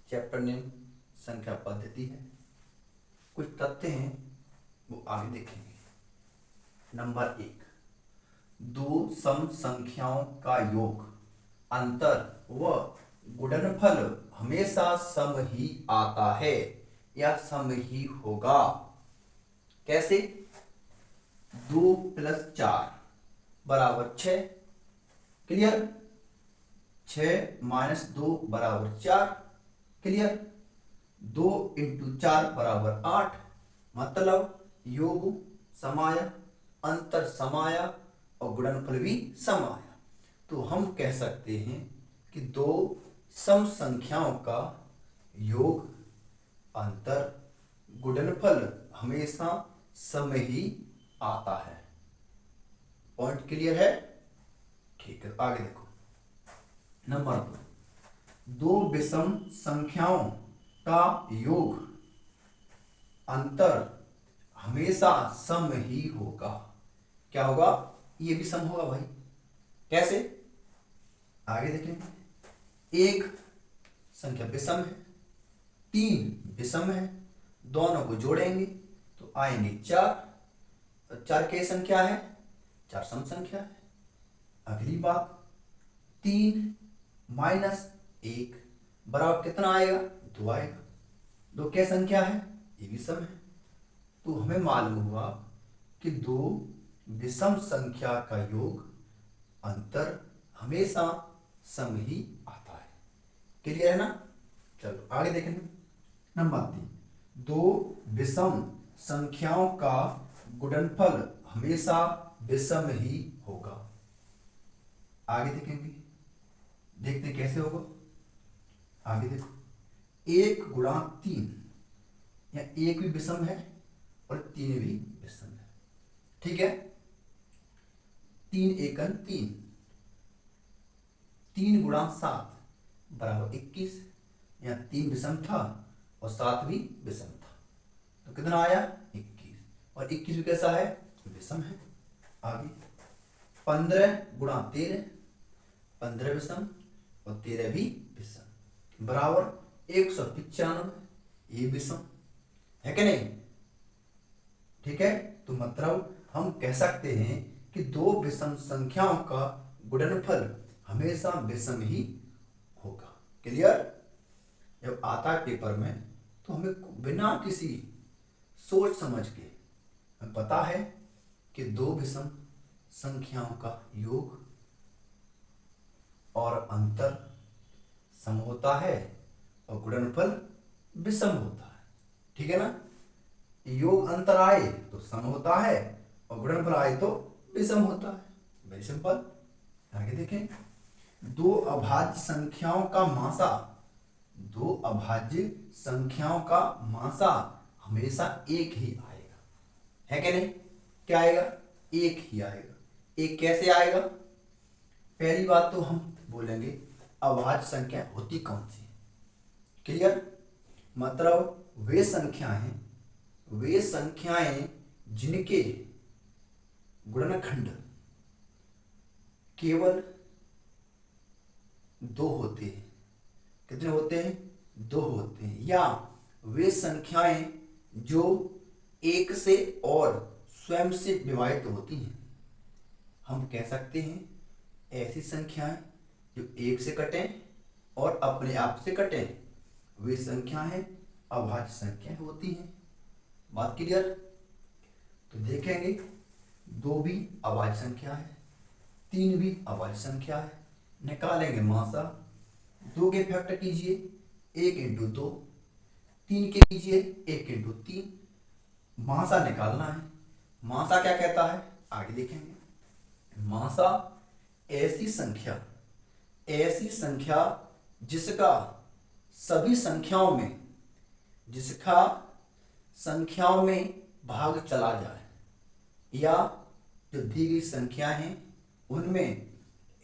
Chapter name संख्या पद्धति है। कुछ तथ्य हैं वो आगे देखेंगे। नंबर 1, दो सम संख्याओं का योग, अंतर व गुणनफल हमेशा सम ही आता है या सम ही होगा। कैसे? 2 + 4 = 6। क्लियर? 6 - 2 = 4। क्लियर? 2 × 4 = 8। मतलब योग समाया, अंतर समाया और गुणनफल भी समाया। तो हम कह सकते हैं कि दो सम संख्याओं का योग, अंतर, गुणनफल हमेशा सम ही आता है। पॉइंट क्लियर है? ठीक है, आगे देखो। नंबर 2, दो विषम संख्याओं का योग, अंतर हमेशा सम ही होगा। क्या होगा? ये भी सम होगा भाई। कैसे? आगे देखेंगे। एक संख्या विषम है, 3 विषम है, दोनों को जोड़ेंगे तो आएंगे 4। तो 4 क्या संख्या है? 4 सम संख्या है। अगली बात, 3 - 1 बराबर कितना आएगा? 2 आएगा। 2 क्या संख्या है? ये भी सम है। तो हमें मालूम हुआ कि दो विषम संख्या का योग, अंतर हमेशा सम ही आता है। क्लियर है ना? चलो आगे देखेंगे। नंबर 3, दो विषम संख्याओं का गुणनफल हमेशा विषम ही होगा। आगे देखेंगे, देखते कैसे होगा। आगे देखो, 1 × 3, या 1 भी विषम है और 3 भी विषम है। ठीक है? 3 × 1 = 3, 3 × 7 = 21। या 3 विषम था और 7 भी विषम था, तो कितना आया? 21। और 21 भी कैसा है? विषम है। आगे 15 × 13, 15 विषम और 13 भी विषम, बराबर 195। ये विषम है कि नहीं? ठीक है? तो मतलब हम कह सकते हैं कि दो विषम संख्याओं का गुणनफल हमेशा विषम ही होगा। क्लियर? जब आता है पेपर में तो हमें बिना किसी सोच समझ के हमें पता है कि दो विषम संख्याओं का योग और अंतर सम होता है और गुणनफल विषम होता है। ठीक है ना? योग अंतर आए तो सम होता है और गुणनफल आए तो विषम होता है। Very simple. आगे देखें। दो अभाज्य संख्याओं का मासा, दो अभाज्य संख्याओं का मासा हमेशा एक ही आएगा। है कि नहीं? क्या आएगा? एक ही आएगा। एक कैसे आएगा? पहली बात तो हम बोलेंगे अभाज्य संख्या होती कौन सी? क्लियर? मतलब वे संख्याएं जिनके गुणनखंड केवल 2 होते हैं। कितने होते हैं? 2 होते हैं। या वे संख्याएं जो 1 से और स्वयं से विभाजित होती हैं। हम कह सकते हैं ऐसी संख्याएं जो 1 से कटें और अपने आप से कटें, वे संख्याएं अभाज्य संख्या होती हैं। बात क्लियर? तो देखेंगे 2 भी अभाज्य संख्या है, 3 भी अभाज्य संख्या है। निकालेंगे मासा। 2 के फैक्टर कीजिए 1 × 2, 3 के कीजिए 1 × 3। मासा निकालना है। मासा क्या कहता है? आगे देखेंगे। मासा ऐसी संख्या जिसका सभी संख्याओं में भाग चला जाए, या जो दी गई संख्या है उनमें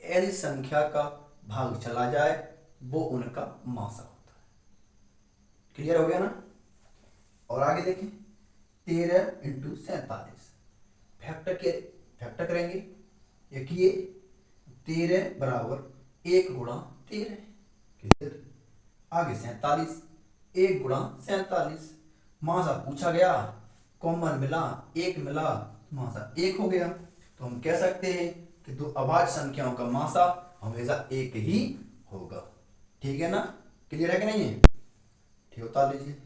ऐसी संख्या का भाग चला जाए, वो उनका मासा होता है। क्लियर हो गया ना? और आगे देखें। 13 × 47 फैक्टर करेंगे। देखिए 13 = 1 × 13। क्लियर? आगे 47, 1 गुणा 47। मासा पूछा गया, कॉमन मिला, एक मिला, मासा 1 हो गया। तो हम कह सकते हैं कि दो अभाज्य संख्याओं का मासा हमेशा 1 ही होगा। ठीक है ना, क्लियर है कि नहीं है? ठीक, उतार लीजिए।